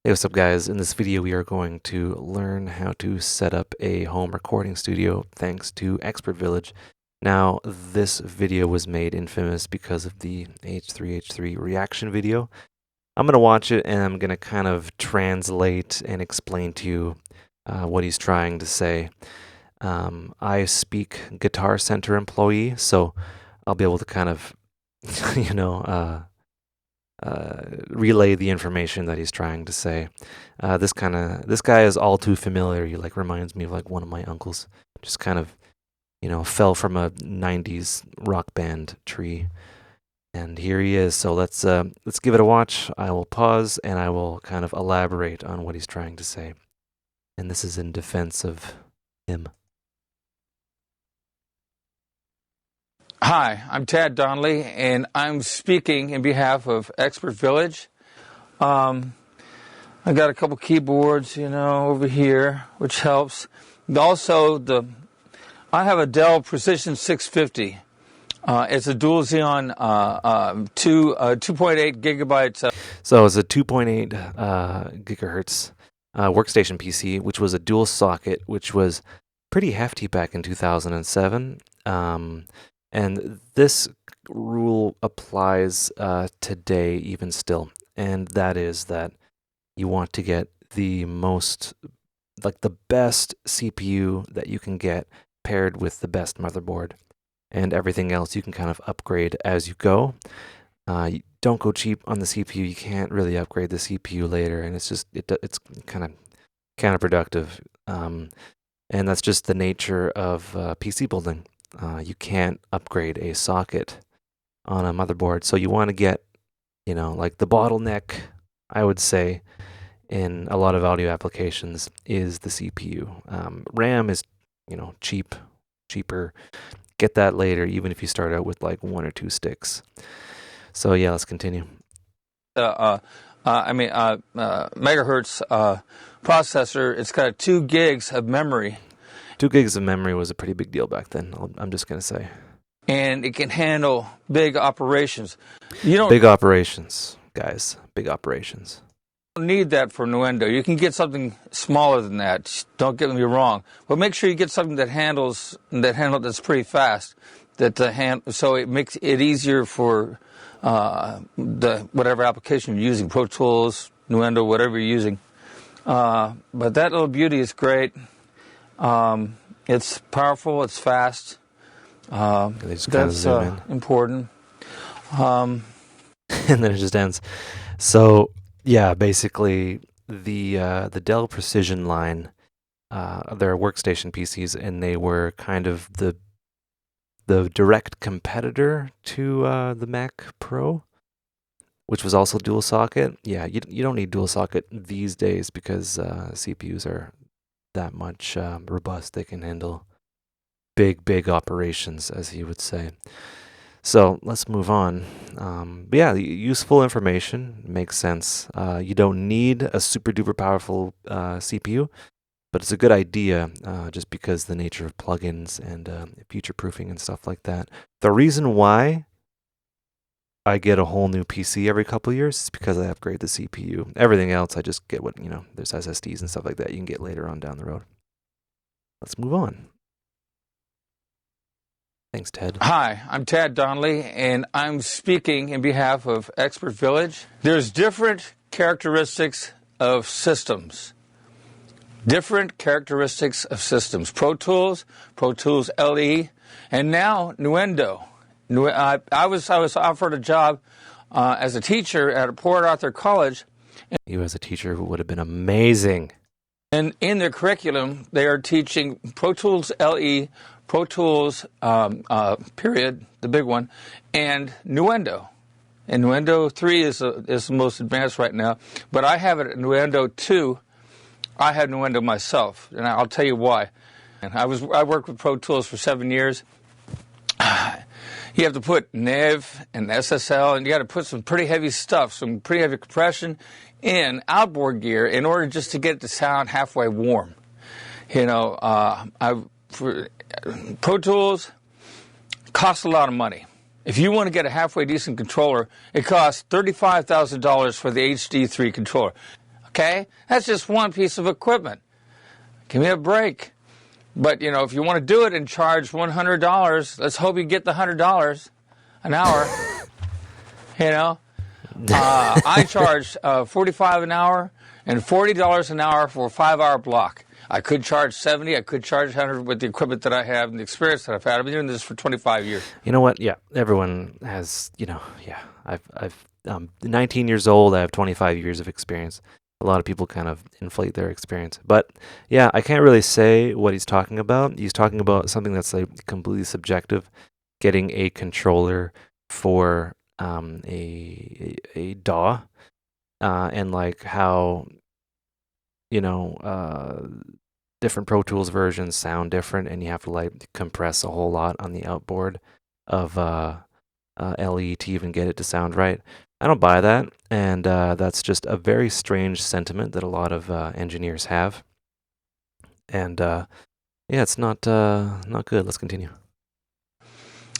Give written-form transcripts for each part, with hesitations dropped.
Hey, what's up guys? In this video we are going to learn how to set up a home recording studio thanks to Expertvillage. Now, this video was made infamous because of the H3H3 reaction video. I'm going to watch it and I'm going to kind of translate and explain to you what he's trying to say. I speak Guitar Center employee, so I'll be able to kind of, relay the information that he's trying to say. This guy is all too familiar. He reminds me of one of my uncles. Just kind of, fell from a '90s rock band tree, and here he is. So let's give it a watch. I will pause and I will kind of elaborate on what he's trying to say. And this is in defense of him. Hi, I'm Tad Donley, and I'm speaking in behalf of Expertvillage. I got a couple keyboards, over here, which helps. Also, I have a Dell Precision 650. It's a dual Xeon 2.8 gigabytes. So it's a 2.8 gigahertz workstation PC, which was a dual socket, which was pretty hefty back in 2007. And this rule applies today even still, and that is that you want to get the best CPU that you can get paired with the best motherboard, and everything else you can kind of upgrade as you go. You don't go cheap on the CPU. You can't really upgrade the CPU later, and it's kind of counterproductive. And that's just the nature of PC building. You can't upgrade a socket on a motherboard, so you want to get, the bottleneck, I would say, in a lot of audio applications is the CPU. RAM is, cheaper. Get that later, even if you start out with one or two sticks. So yeah, let's continue. Megahertz processor. It's got 2 gigs of memory. 2 gigs of memory was a pretty big deal back then, I'm just going to say. And it can handle big operations. Big operations, guys. Big operations. You don't need that for Nuendo. You can get something smaller than that. Don't get me wrong. But make sure you get something that's pretty fast. So it makes it easier for whatever application you're using, Pro Tools, Nuendo, whatever you're using. But that little beauty is great. It's powerful, it's fast. That's important. And then it just ends. So yeah, basically the Dell Precision line, they're workstation PCs, and they were kind of the direct competitor to the Mac Pro, which was also dual socket. Yeah, you don't need dual socket these days because CPUs are that much robust. They can handle big operations, as he would say. So let's move on. But yeah, useful information, makes sense. You don't need a super duper powerful CPU, but it's a good idea just because the nature of plugins and future proofing and stuff like that. The reason why I get a whole new PC every couple of years is because I upgrade the CPU. Everything else, I just get there's SSDs and stuff like that you can get later on down the road. Let's move on. Thanks, Ted. Hi, I'm Tad Donley, and I'm speaking in behalf of Expertvillage. There's different characteristics of systems. Pro Tools, Pro Tools LE, and now Nuendo. I was offered a job as a teacher at Port Arthur College. You as a teacher would have been amazing. And in their curriculum, they are teaching Pro Tools LE, Pro Tools period, the big one, and Nuendo. And Nuendo 3 is the most advanced right now. But I have it at Nuendo 2. I had Nuendo myself, and I'll tell you why. And I worked with Pro Tools for 7 years. You have to put NEV and SSL, and you got to put some pretty heavy stuff, some pretty heavy compression in outboard gear in order just to get it to sound halfway warm. Pro Tools costs a lot of money. If you want to get a halfway decent controller, it costs $35,000 for the HD3 controller. Okay? That's just one piece of equipment. Give me a break. But, you know, if you want to do it and charge $100, let's hope you get the $100 an hour. You know? I charge $45 an hour and $40 an hour for a 5-hour block. I could charge 70, I could charge 100 with the equipment that I have and the experience that I've had. I've been doing this for 25 years. You know what? Yeah, everyone has, I'm 19 years old. I have 25 years of experience. A lot of people kind of inflate their experience. But yeah, I can't really say what he's talking about. He's talking about something that's like completely subjective, getting a controller for a DAW, and like how, different Pro Tools versions sound different, and you have to like compress a whole lot on the outboard of LE to even get it to sound right. I don't buy that, and that's just a very strange sentiment that a lot of engineers have. And yeah, it's not good. Let's continue.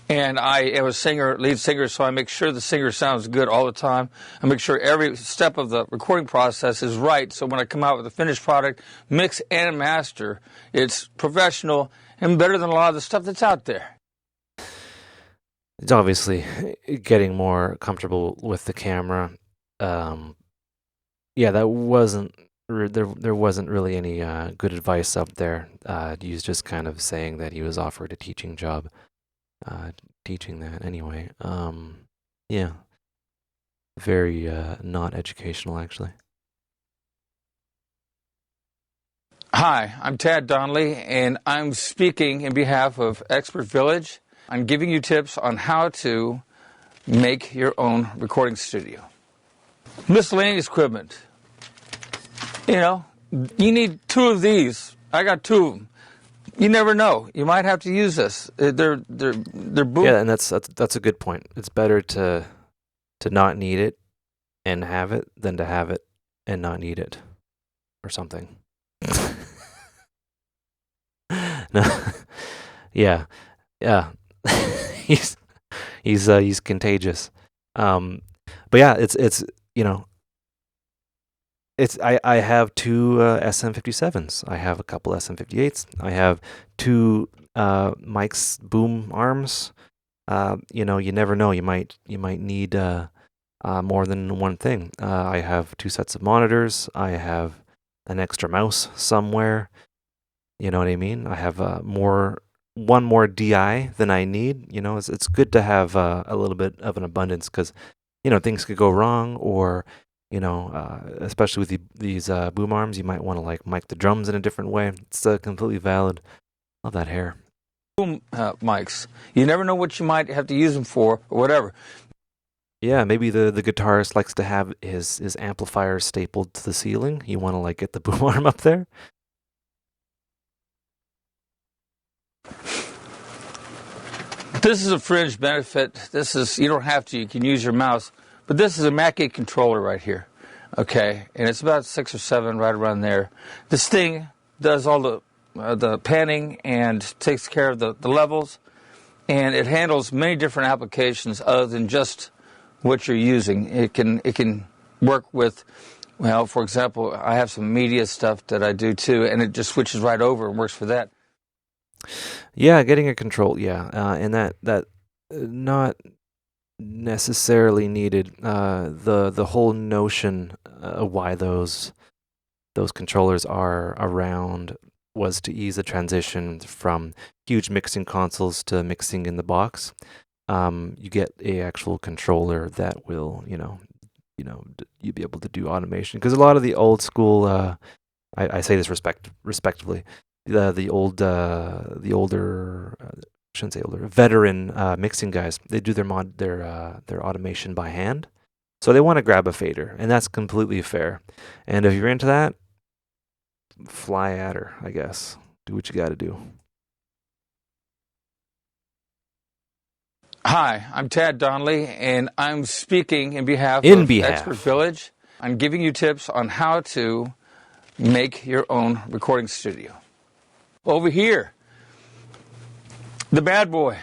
And I am a lead singer, so I make sure the singer sounds good all the time. I make sure every step of the recording process is right, so when I come out with a finished product, mix and master, it's professional and better than a lot of the stuff that's out there. It's obviously getting more comfortable with the camera. Yeah, that wasn't there wasn't really any good advice up there. He was just kind of saying that he was offered a teaching job. Teaching that anyway. Yeah, very not educational actually. Hi, I'm Tad Donley, and I'm speaking in behalf of Expertvillage. I'm giving you tips on how to make your own recording studio. Miscellaneous equipment. You know, you need 2 of these. I got 2 of them. You never know. You might have to use this. They're boom. Yeah, and that's a good point. It's better to not need it and have it than to have it and not need it, or something. No, yeah. He's contagious. But yeah, it's I have 2 SM57s. I have a couple SM58s. I have 2 mics boom arms. You never know. You might need more than one thing. I have 2 sets of monitors. I have an extra mouse somewhere. You know what I mean? I have one more DI than I need. It's good to have a little bit of an abundance because things could go wrong, or especially with these boom arms, you might want to like mic the drums in a different way. It's completely valid. Love that hair. Boom mics. You never know what you might have to use them for, or whatever. Yeah, maybe the guitarist likes to have his amplifier stapled to the ceiling. You want to like get the boom arm up there. This is a fringe benefit. You don't have to. You can use your mouse. But this is a Mackie controller right here. Okay, and it's about 6 or 7, right around there. This thing does all the panning and takes care of the levels, and it handles many different applications other than just what you're using. It can work with, well, for example, I have some media stuff that I do too, and it just switches right over and works for that. Yeah, getting a control. Yeah, and that not necessarily needed. The whole notion of why those controllers are around was to ease the transition from huge mixing consoles to mixing in the box. You get a actual controller that will, you'll be able to do automation, because a lot of the old school, I say this respectively, the older, shouldn't say older, veteran mixing guys, they do their automation by hand. So they want to grab a fader, and that's completely fair. And if you're into that, fly at her, I guess. Do what you got to do. Hi, I'm Tad Donley, and I'm speaking in behalf of Expertvillage. I'm giving you tips on how to make your own recording studio. Over here, the bad boy.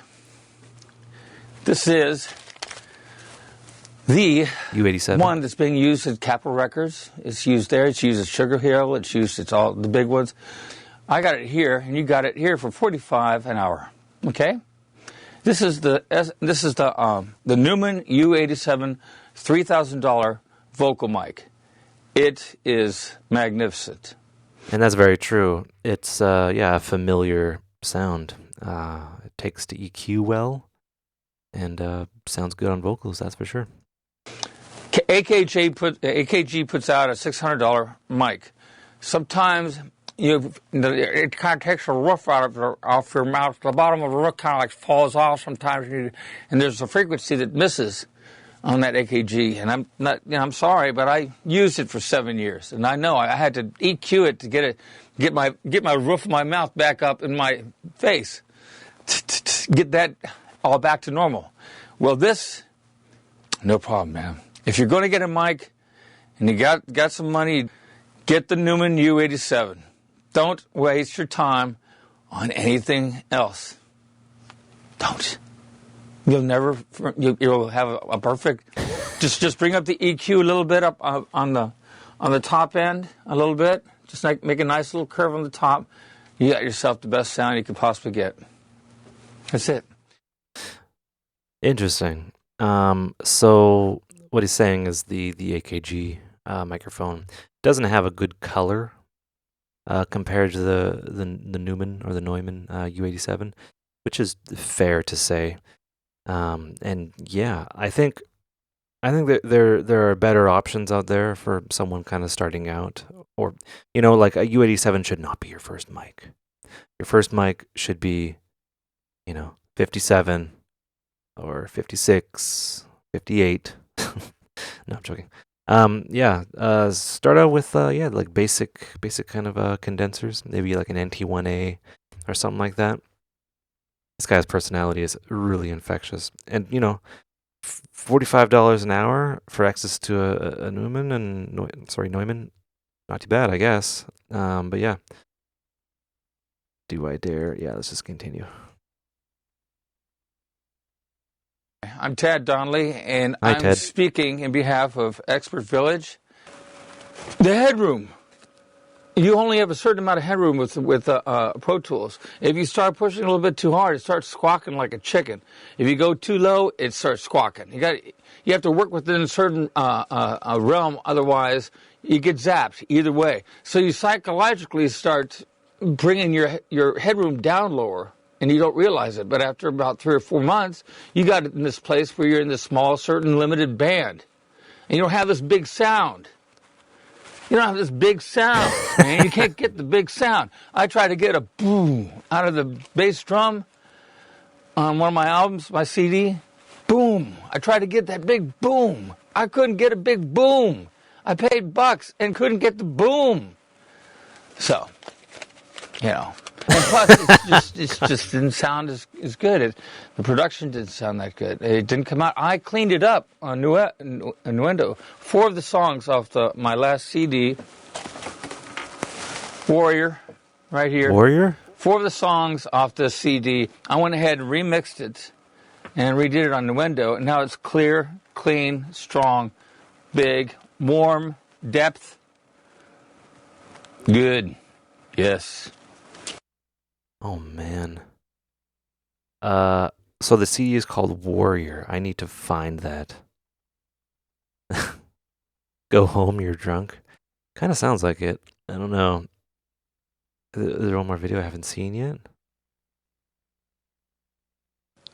This is The U87. one that's being used at Capitol Records, it's used there. It's used at Sugar Hill. It's all the big ones. I got it here, and you got it here for $45 an hour. Okay, this is the Neumann U87 $3,000 vocal mic. It is magnificent. And that's very true. It's a familiar sound. It takes to EQ well, and sounds good on vocals. That's for sure. AKG puts out a $600 mic. Sometimes it kind of takes a roof off your mouth. The bottom of the roof kind of like falls off sometimes, and there's a frequency that misses on that AKG. And I'm not, I'm sorry, but I used it for 7 years, and I know I had to EQ it to get my roof of my mouth back up in my face, get that all back to normal. Well, this, no problem, man. If you're going to get a mic and you got some money, get the Neumann U87. Don't waste your time on anything else. Don't. You'll have a perfect. Just bring up the EQ a little bit up on the top end a little bit. Just like make a nice little curve on the top. You got yourself the best sound you could possibly get. That's it. Interesting. So what he's saying is the AKG microphone doesn't have a good color compared to the Neumann or the Neumann U87, which is fair to say. And yeah, I think that there are better options out there for someone kind of starting out, or like a U87 should not be your first mic. Your first mic should be 57 or 56, 58. No, I'm joking. Start out with like basic kind of condensers, maybe like an NT1A or something like that. This guy's personality is really infectious, and $45 an hour for access to a Neumann Neumann, not too bad, I guess. But yeah, do I dare? Yeah, let's just continue. I'm Tad Donley, and Hi, I'm Ted. speaking in behalf of Expertvillage. The Headroom. You only have a certain amount of headroom with Pro Tools. If you start pushing a little bit too hard, it starts squawking like a chicken. If you go too low, it starts squawking. You have to work within a certain realm, otherwise you get zapped either way. So you psychologically start bringing your headroom down lower, and you don't realize it. But after about 3 or 4 months, you got it in this place where you're in this small, certain limited band, and you don't have this big sound. You don't have this big sound, man. You can't get the big sound. I tried to get a boom out of the bass drum on one of my albums, my CD. Boom. I tried to get that big boom. I couldn't get a big boom. I paid bucks and couldn't get the boom. So, And plus, it just didn't sound as good. The production didn't sound that good. It didn't come out. I cleaned it up on Nuendo. 4 of the songs off my last CD, Warrior, right here. Warrior? 4 of the songs off the CD, I went ahead and remixed it and redid it on Nuendo. And now it's clear, clean, strong, big, warm, depth. Good. Yes. Oh man. So the CD is called Warrior. I need to find that. Go home, you're drunk. Kind of sounds like it. I don't know. Is there one more video I haven't seen yet?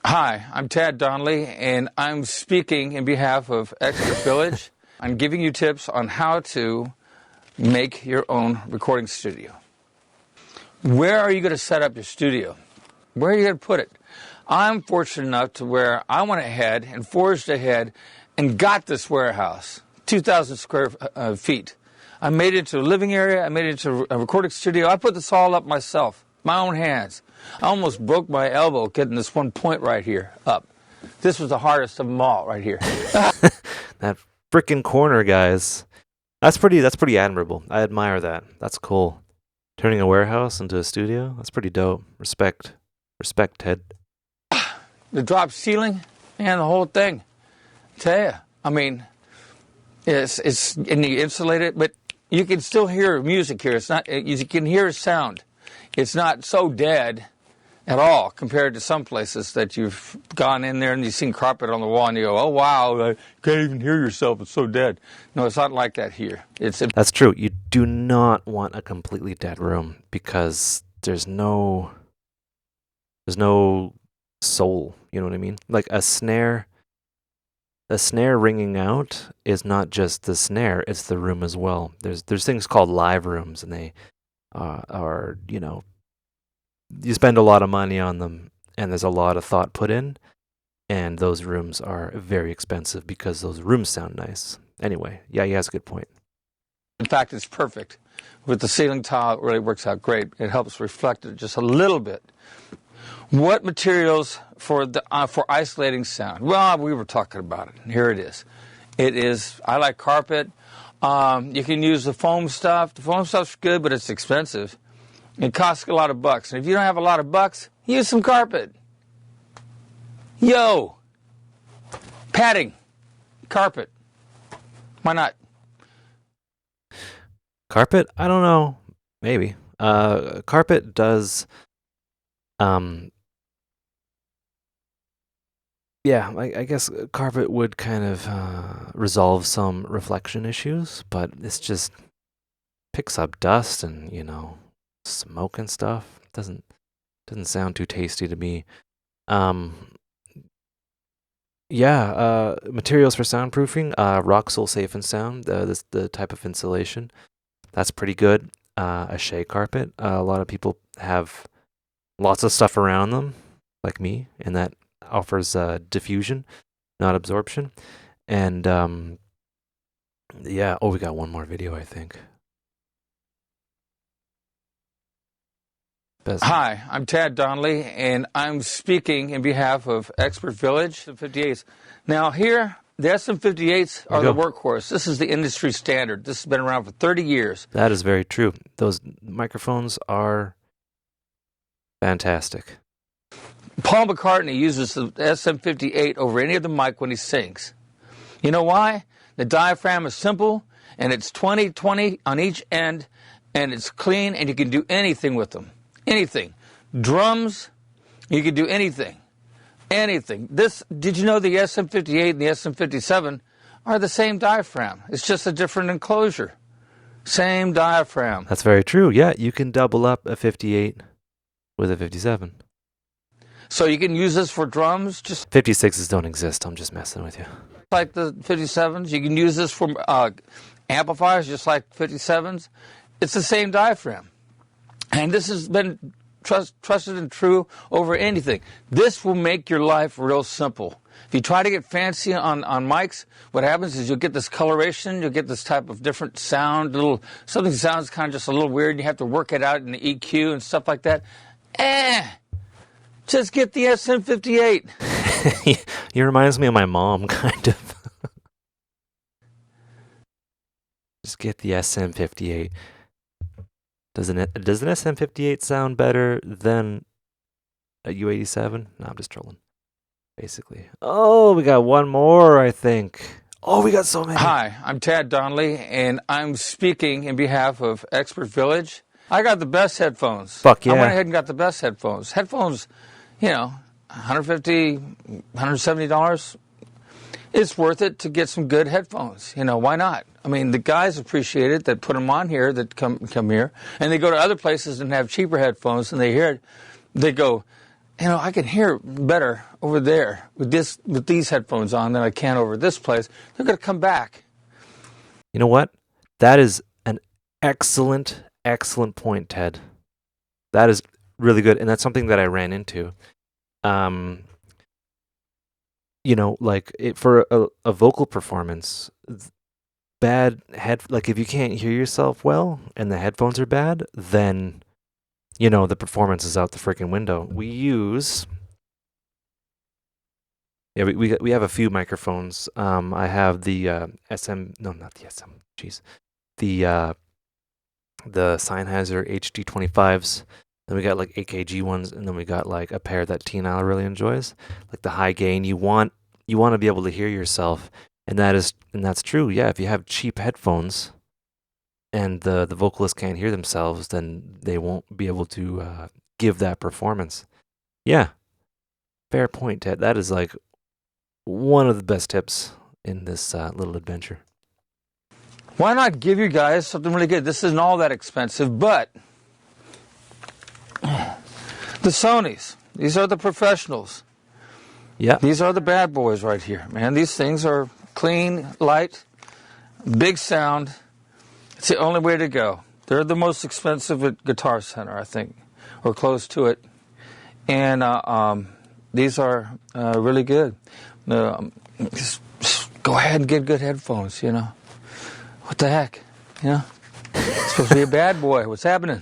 Hi, I'm Tad Donley, and I'm speaking in behalf of Expertvillage. I'm giving you tips on how to make your own recording studio. Where are you going to set up your studio? Where are you going to put it? I'm fortunate enough to where I went ahead and forged ahead and got this warehouse, 2,000 square feet. I made it into a living area. I made it into a recording studio. I put this all up myself, my own hands. I almost broke my elbow getting this one point right here up. This was the hardest of them all right here. That frickin' corner, guys. That's pretty admirable. I admire that. That's cool. Turning a warehouse into a studio? That's pretty dope. Respect, Ted. The drop ceiling and the whole thing. I tell you, I mean, it's and you insulate it, but you can still hear music here. It's not, you can hear sound. It's not so dead at all compared to some places that you've gone in there and you've seen carpet on the wall and you go, oh wow, you can't even hear yourself, it's so dead. No, it's not like that here. That's true. You do not want a completely dead room because there's no soul, you know what I mean? Like a snare ringing out is not just the snare, it's the room as well. There's things called live rooms, and they are, you know, you spend a lot of money on them, and there's a lot of thought put in, and those rooms are very expensive because those rooms sound nice. Anyway, yeah, he has a good point. In fact, it's perfect. With the ceiling tile, it really works out great. It helps reflect it just a little bit. What materials for isolating sound? Well, we were talking about it. Here it is. I like carpet. You can use the foam stuff. The foam stuff's good, but it's expensive. It costs a lot of bucks. And if you don't have a lot of bucks, use some carpet. Yo! Padding. Carpet. Why not? Carpet? I don't know. Maybe. Carpet does... yeah, I guess carpet would kind of resolve some reflection issues, but it's just picks up dust and, you know, smoke and stuff. Doesn't sound too tasty to me. Materials for soundproofing, Roxul Safe and Sound, the type of insulation. That's pretty good. A shea carpet. A lot of people have lots of stuff around them, like me, and that offers diffusion, not absorption. And we got one more video, I think. Hi, I'm Tad Donley, and I'm speaking in behalf of Expertvillage SM58s. Now here, the SM58s are the workhorse. This is the industry standard. This has been around for 30 years. That is very true. Those microphones are fantastic. Paul McCartney uses the SM58 over any other mic when he sings. You know why? The diaphragm is simple, and it's 20-20 on each end, and it's clean, and you can do anything with them. Anything. Drums, you can do anything. Anything. Did you know the SM58 and the SM57 are the same diaphragm? It's just a different enclosure. Same diaphragm. That's very true. Yeah, you can double up a 58 with a 57. So you can use this for drums? 56s don't exist. I'm just messing with you. Like the 57s. You can use this for amplifiers just like 57s. It's the same diaphragm. And this has been trusted and true over anything. This will make your life real simple. If you try to get fancy on mics, what happens is you'll get this coloration, you'll get this type of different sound, something sounds kind of just a little weird, and you have to work it out in the EQ and stuff like that. Just get the SM58. He reminds me of my mom, kind of. Just get the SM58. Does an SM58 sound better than a U87? No, I'm just trolling. Basically. Oh, we got one more, I think. Oh, we got so many. Hi, I'm Tad Donley, and I'm speaking in behalf of Expertvillage. I got the best headphones. Fuck yeah. I went ahead and got the best headphones. Headphones, you know, $150, $170. It's worth it to get some good headphones. You know, why not? I mean, the guys appreciate it that put them on here, that come here, and they go to other places and have cheaper headphones, and they hear it. They go, you know, I can hear better over there with these headphones on than I can over this place. They're going to come back. You know what? That is an excellent point, Ted. That is really good, and that's something that I ran into. You know, like for a vocal performance, like if you can't hear yourself well and the headphones are bad, then you know the performance is out the freaking window. We have a few microphones. I have the the Sennheiser HD25s. Then we got like AKG ones, and then we got like a pair that Tina really enjoys, like the high gain. You want to be able to hear yourself, And that's true. Yeah, if you have cheap headphones and the vocalist can't hear themselves, then they won't be able to give that performance. Yeah, fair point, Ted. That is like one of the best tips in this little adventure. Why not give you guys something really good? This isn't all that expensive, but the Sonys, these are the professionals. Yeah. These are the bad boys right here, man. These things are clean, light, big sound. It's the only way to go. They're the most expensive at Guitar Center, I think, or close to it. And these are really good. Just go ahead and get good headphones, you know. What the heck? You know? It's supposed to be a bad boy. What's happening?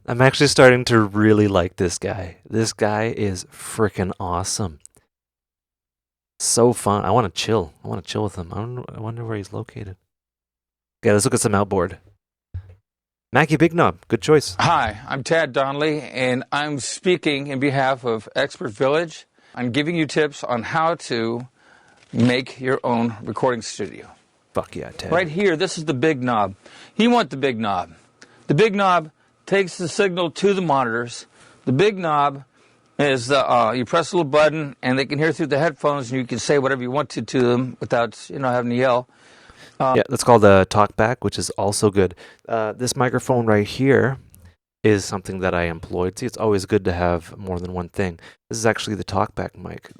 I'm actually starting to really like this guy. This guy is freaking awesome. So fun. I want to chill. I want to chill with him. I wonder where he's located. Okay, let's look at some outboard. Mackie Big Knob, good choice. Hi, I'm Tad Donley, and I'm speaking in behalf of Expertvillage. I'm giving you tips on how to make your own recording studio. Fuck yeah, Ted. Right here, this is the big knob. You want the big knob. The big knob takes the signal to the monitors. The big knob is you press a little button, and they can hear through the headphones, and you can say whatever you want to them without having to yell. Yeah, that's called a talkback, which is also good. This microphone right here is something that I employed. See, it's always good to have more than one thing. This is actually the talkback mic.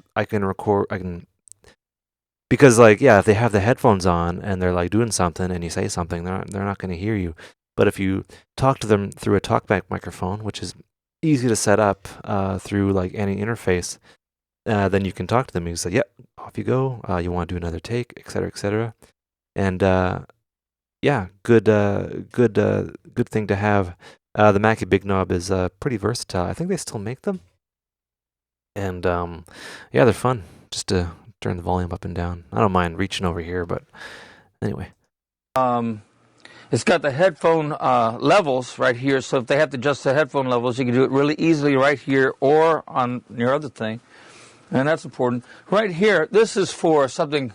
Because like, yeah, if they have the headphones on and they're like doing something and you say something, they're not going to hear you. But if you talk to them through a talkback microphone, which is easy to set up through like any interface, then you can talk to them. You say, "Yep, off you go. You want to do another take, etc., etc." And yeah, good thing to have. The Mackie Big Knob is pretty versatile. I think they still make them, and yeah, they're fun. Just to turn the volume up and down. I don't mind reaching over here, but anyway. It's got the headphone levels right here, so if they have to adjust the headphone levels, you can do it really easily right here or on your other thing, and that's important. Right here, this is for something.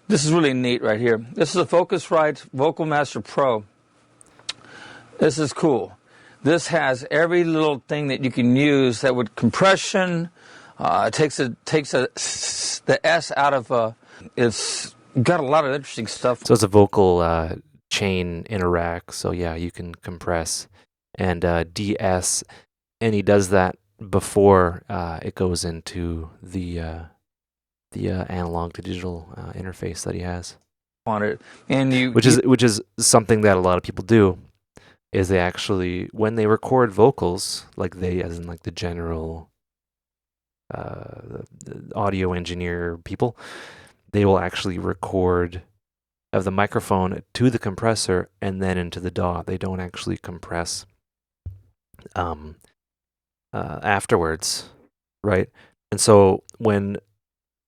This is really neat right here. This is a Focusrite Vocal Master Pro. This is cool. This has every little thing that you can use that would compression. Takes the S out of. It's got a lot of interesting stuff. So it's a vocal chain in a rack. So yeah, you can compress and DS, and he does that before it goes into the analog to digital interface that he has on it, and which is something that a lot of people do, is they actually, when they record vocals, like they, as in like the general the audio engineer people, they will actually record of the microphone to the compressor and then into the DAW. They don't actually compress afterwards, right? And so when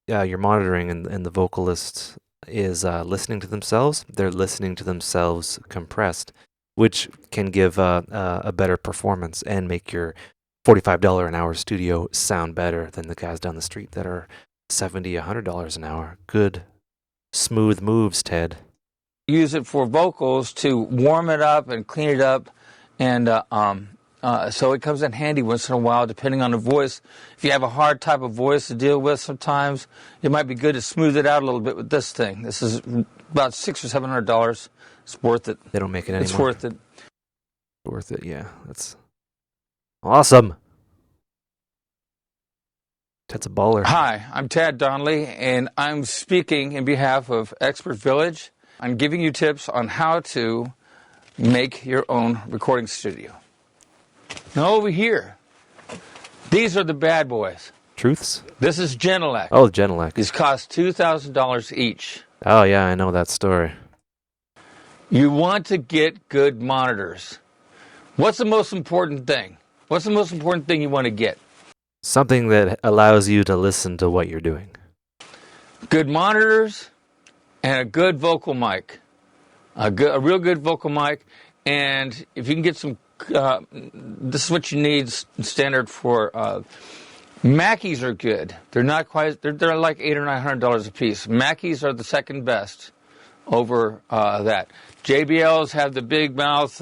you're monitoring and the vocalist is listening to themselves, they're listening to themselves compressed, which can give a better performance and make your $45 an hour studio sound better than the guys down the street that are $70, $100 an hour. Good, smooth moves, Ted. Use it for vocals to warm it up and clean it up, and so it comes in handy once in a while, depending on the voice. If you have a hard type of voice to deal with, sometimes it might be good to smooth it out a little bit with this thing. This is about $600 or $700. It's worth it. They don't make it anymore. It's worth it. Worth it, yeah. That's awesome. Ted's a baller. Hi, I'm Tad Donley, and I'm speaking in behalf of Expertvillage. I'm giving you tips on how to make your own recording studio. Now over here, these are the bad boys. Truths? This is Genelec. Oh, Genelec. These cost $2,000 each. Oh, yeah, I know that story. You want to get good monitors. What's the most important thing? What's the most important thing you want to get? Something that allows you to listen to what you're doing. Good monitors and a good vocal mic. A real good vocal mic. And if you can get some, this is what you need standard for Mackeys are good. They're not quite. They're like $800 or $900 a piece. Mackeys are the second best over that. JBLs have the big mouth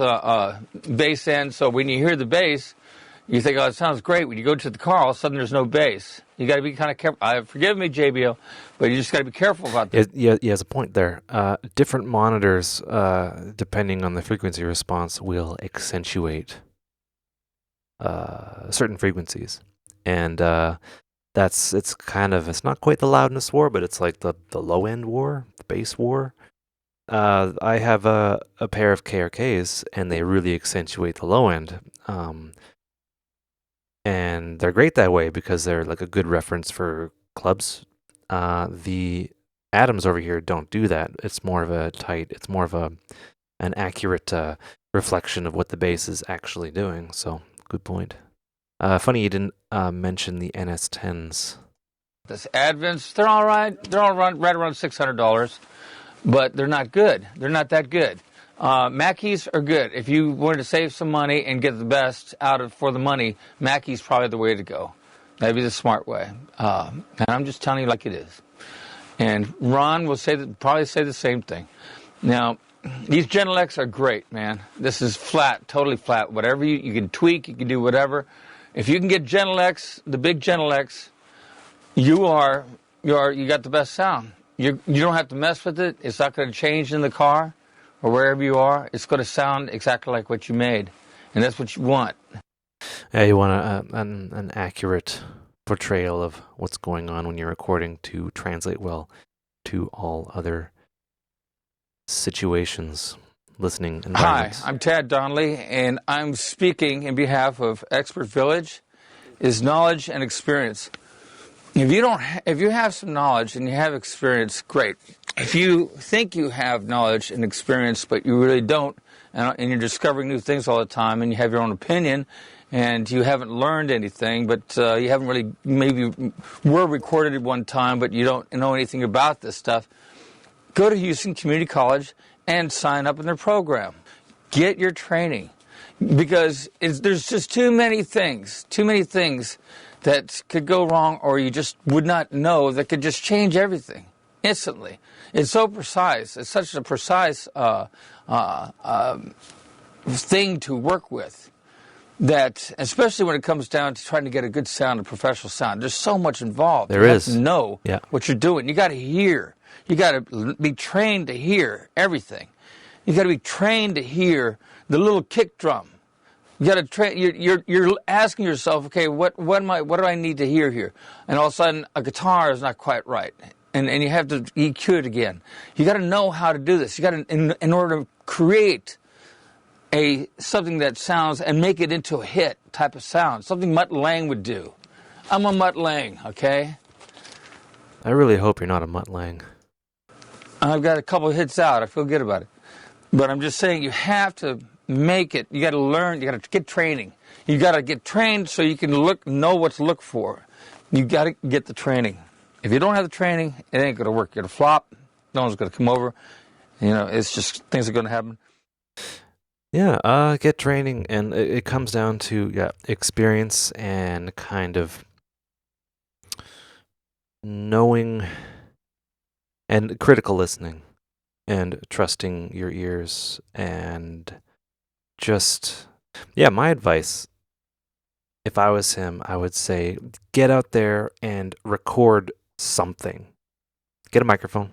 bass end, so when you hear the bass, you think, oh, it sounds great. When you go to the car, all of a sudden there's no bass. You got to be kind of careful. Forgive me, JBL, but you just got to be careful about that. Yeah, he has a point there. Different monitors, depending on the frequency response, will accentuate certain frequencies, and it's not quite the loudness war, but it's like the low end war, the bass war. I have a pair of KRKs, and they really accentuate the low end. And they're great that way because they're like a good reference for clubs. The Atoms over here don't do that. It's more of an accurate reflection of what the bass is actually doing. So, good point. Funny you didn't mention the NS10s. This Advents, they're all right. They're all right around $600, but they're not good. They're not that good. Mackeys are good. If you wanted to save some money and get the best for the money, Mackey's probably the way to go. That'd be the smart way. And I'm just telling you like it is. And Ron will probably say the same thing. Now, these Genelecs are great, man. This is flat, totally flat. Whatever you can tweak, you can do whatever. If you can get Genelecs, the big Genelecs, you got the best sound. You don't have to mess with it. It's not going to change in the car or wherever you are. It's going to sound exactly like what you made, and that's what you want. Yeah, you want an accurate portrayal of what's going on when you're recording to translate well to all other situations, listening environments. Hi, I'm Tad Donley, and I'm speaking in behalf of Expertvillage. Is knowledge and experience. If you have some knowledge and you have experience, great. If you think you have knowledge and experience, but you really don't, and you're discovering new things all the time, and you have your own opinion, and you haven't learned anything, but you haven't really, maybe were recorded at one time, but you don't know anything about this stuff, go to Houston Community College and sign up in their program. Get your training, because there's just too many things that could go wrong, or you just would not know, that could just change everything instantly. It's so precise. It's such a precise thing to work with, that, especially when it comes down to trying to get a good sound, a professional sound, there's so much involved. You have to know what you're doing. You got to hear. You got to be trained to hear everything. You got to be trained to hear the little kick drum. You got to train. You're asking yourself, okay, what do I need to hear here? And all of a sudden, a guitar is not quite right, and you have to EQ it again. You got to know how to do this. You got to, in order to create something that sounds and make it into a hit type of sound, something Mutt Lange would do. I'm a Mutt Lange, okay? I really hope you're not a Mutt Lange. I've got a couple of hits out. I feel good about it. But I'm just saying, you have to make it. You got to learn. You got to get training. You got to get trained so you can know what to look for. You got to get the training. If you don't have the training, it ain't going to work. You're going to flop. No one's going to come over. It's just things are going to happen. Yeah, get training, and it comes down to experience and kind of knowing and critical listening and trusting your ears, and just my advice, if I was him, I would say get out there and record something. Get a microphone,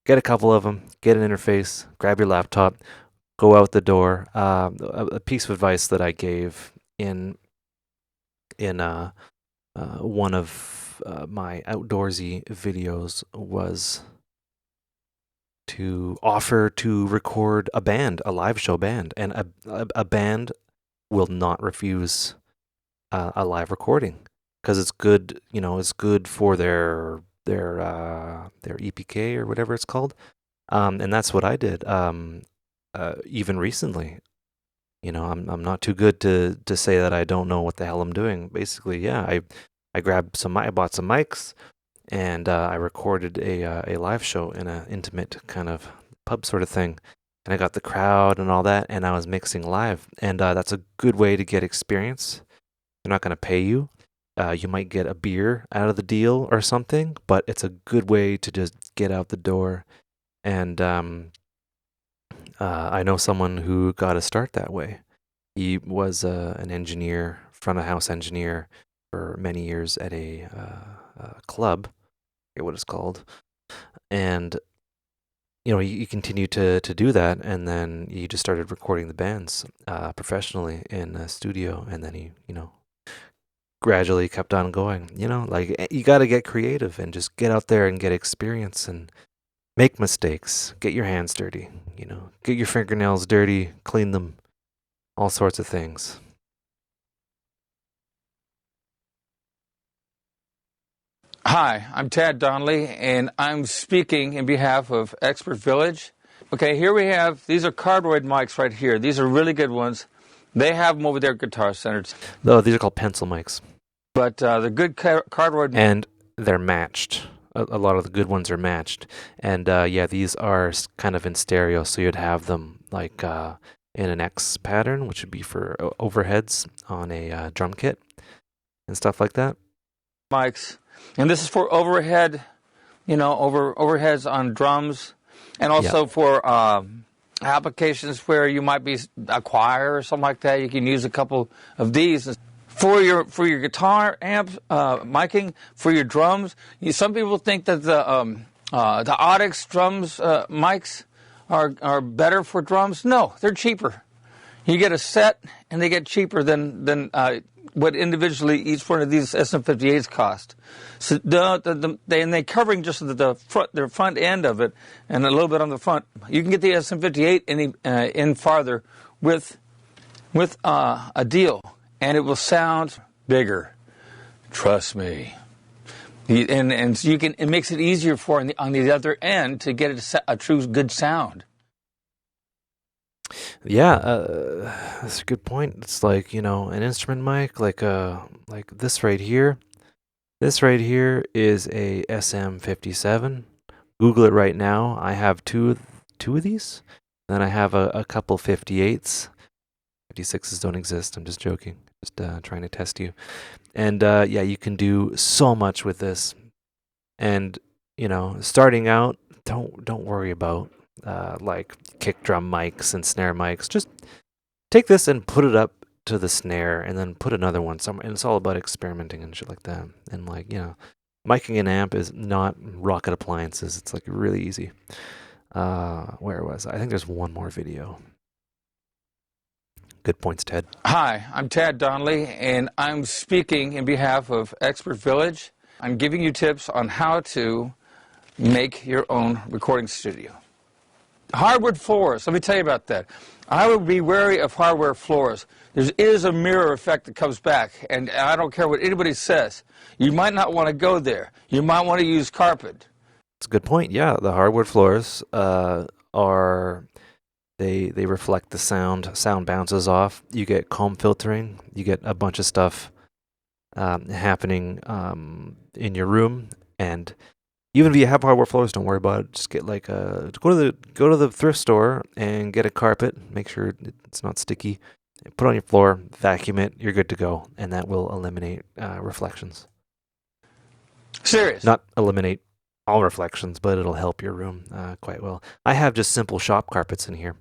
get a couple of them, get an interface, grab your laptop, go out the door. A piece of advice that I gave in one of my outdoorsy videos was to offer to record a band, a live show band, and a band will not refuse a live recording because it's good. It's good for their EPK or whatever it's called, and that's what I did. Even recently, I'm not too good to say that I don't know what the hell I'm doing. Basically, I bought some mics, and I recorded a live show in an intimate kind of pub sort of thing, and I got the crowd and all that, and I was mixing live, and that's a good way to get experience. They're not going to pay you. You might get a beer out of the deal or something, but it's a good way to just get out the door. And I know someone who got a start that way. He was an engineer, front of house engineer, for many years at a club. I forget what it's called. And you continue to do that, and then he just started recording the bands professionally in a studio, and then he gradually kept on going. Like, you got to get creative and just get out there and get experience and make mistakes, get your hands dirty, get your fingernails dirty, clean them, all sorts of things. Hi, I'm Tad Donley, and I'm speaking in behalf of Expertvillage. Okay, here we have, these are cardioid mics right here. These are really good ones. They have them over there at Guitar Center. No, these are called pencil mics. But the good cardioid... And they're matched. A lot of the good ones are matched. And these are kind of in stereo, so you'd have them like in an X pattern, which would be for overheads on a drum kit and stuff like that. Mics. And this is for overhead, overheads on drums, and also for applications where you might be a choir or something like that. You can use a couple of these for your guitar amp miking, for your drums. Some people think that the Audix drums mics are better for drums. No, they're cheaper. You get a set, and they get cheaper than what individually each one of these SM58s cost. So they're covering just their front end of it and a little bit on the front. You can get the SM58 in farther with a deal, and it will sound bigger. Trust me. And you can. It makes it easier for on the other end to get a true good sound. Yeah, that's a good point. It's like, an instrument mic, like this right here. This right here is a SM57. Google it right now. I have two of these. Then I have a couple 58s. 56s don't exist. I'm just joking. Just trying to test you. And you can do so much with this. And starting out, don't worry about like kick drum mics and snare mics. Just take this and put it up to the snare, and then put another one somewhere. And it's all about experimenting and shit like that. And miking an amp is not rocket appliances. It's like really easy. Where was I? I think there's one more video. Good points, Ted. Hi, I'm Tad Donley, and I'm speaking in behalf of Expertvillage. I'm giving you tips on how to make your own recording studio. Hardwood floors, let me tell you about that. I would be wary of hardwood floors. There is a mirror effect that comes back, and I don't care what anybody says. You might not want to go there. You might want to use carpet. That's a good point. Yeah, the hardwood floors they reflect the sound. Sound bounces off. You get comb filtering. You get a bunch of stuff happening in your room, and even if you have hardwood floors, don't worry about it. Just get go to the thrift store and get a carpet. Make sure it's not sticky. Put it on your floor, vacuum it. You're good to go, and that will eliminate reflections. Serious? Not eliminate all reflections, but it'll help your room quite well. I have just simple shop carpets in here.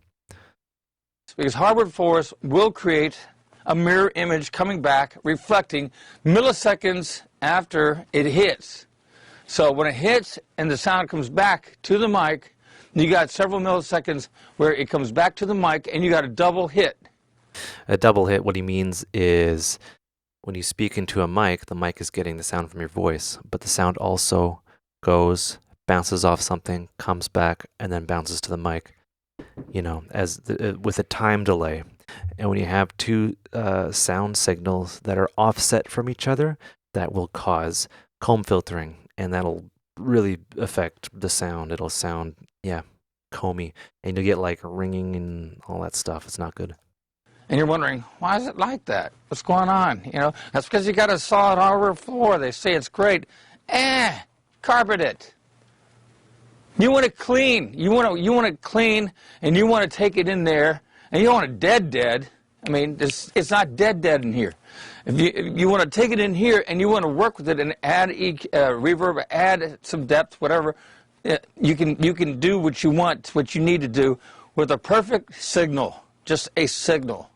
Because hardwood floors will create a mirror image coming back, reflecting milliseconds after it hits. So when it hits and the sound comes back to the mic, you got several milliseconds where it comes back to the mic, and you got a double hit. A double hit, what he means is when you speak into a mic, the mic is getting the sound from your voice, but the sound also goes, bounces off something, comes back, and then bounces to the mic, with a time delay. And when you have two sound signals that are offset from each other, that will cause comb filtering, and that'll really affect the sound. It'll sound, comey, and you'll get like ringing and all that stuff. It's not good. And you're wondering, why is it like that? What's going on? That's because you got a solid hardwood floor. They say it's great. Carpet it. You want to clean. You want to clean, and you want to take it in there, and you don't want it dead. I mean, it's not dead in here. If you want to take it in here and you want to work with it and add reverb, add some depth, whatever, you can do what you want, what you need to do with a perfect signal, just a signal.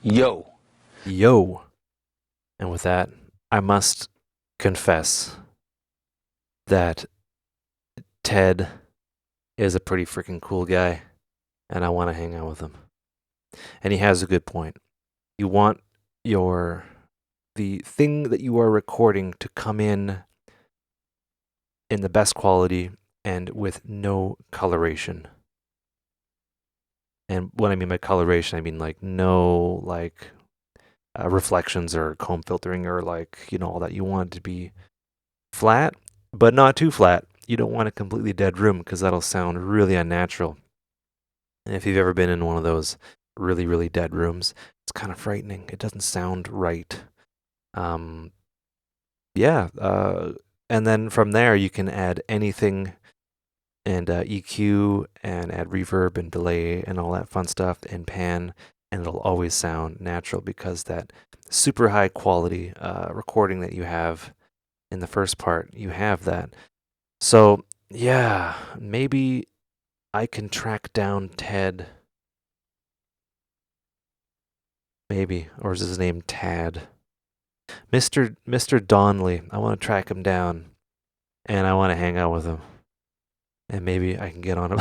Yo. Yo. And with that, I must confess that Ted is a pretty freaking cool guy, and I want to hang out with him. And he has a good point. You want the thing that you are recording to come in the best quality and with no coloration. And what I mean by coloration, I mean like no like reflections or comb filtering or like, all that. You want it to be flat, but not too flat. You don't want a completely dead room because that'll sound really unnatural. And if you've ever been in one of those really, really dead rooms, it's kind of frightening. It doesn't sound right. Yeah. And then from there, you can add anything and EQ and add reverb and delay and all that fun stuff and pan, and it'll always sound natural because that super high quality recording that you have in the first part, you have that. So, yeah, maybe I can track down Ted. Maybe. Or is his name Tad? Mr. Donley. I want to track him down and I want to hang out with him. And maybe I can get on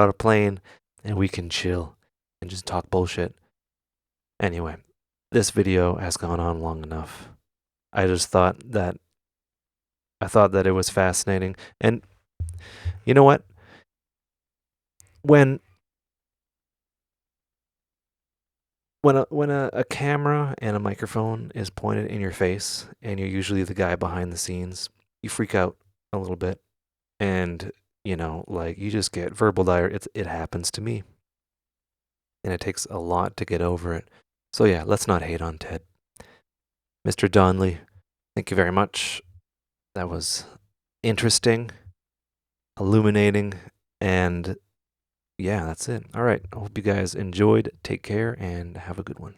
a plane and we can chill and just talk bullshit. Anyway, this video has gone on long enough. I thought that it was fascinating. And you know what? When a camera and a microphone is pointed in your face and you're usually the guy behind the scenes, you freak out a little bit. And like you just get verbal diarrhea. It happens to me. And it takes a lot to get over it. So yeah, let's not hate on Ted. Mr. Donley, thank you very much. That was interesting, illuminating, and yeah, that's it. All right. I hope you guys enjoyed. Take care and have a good one.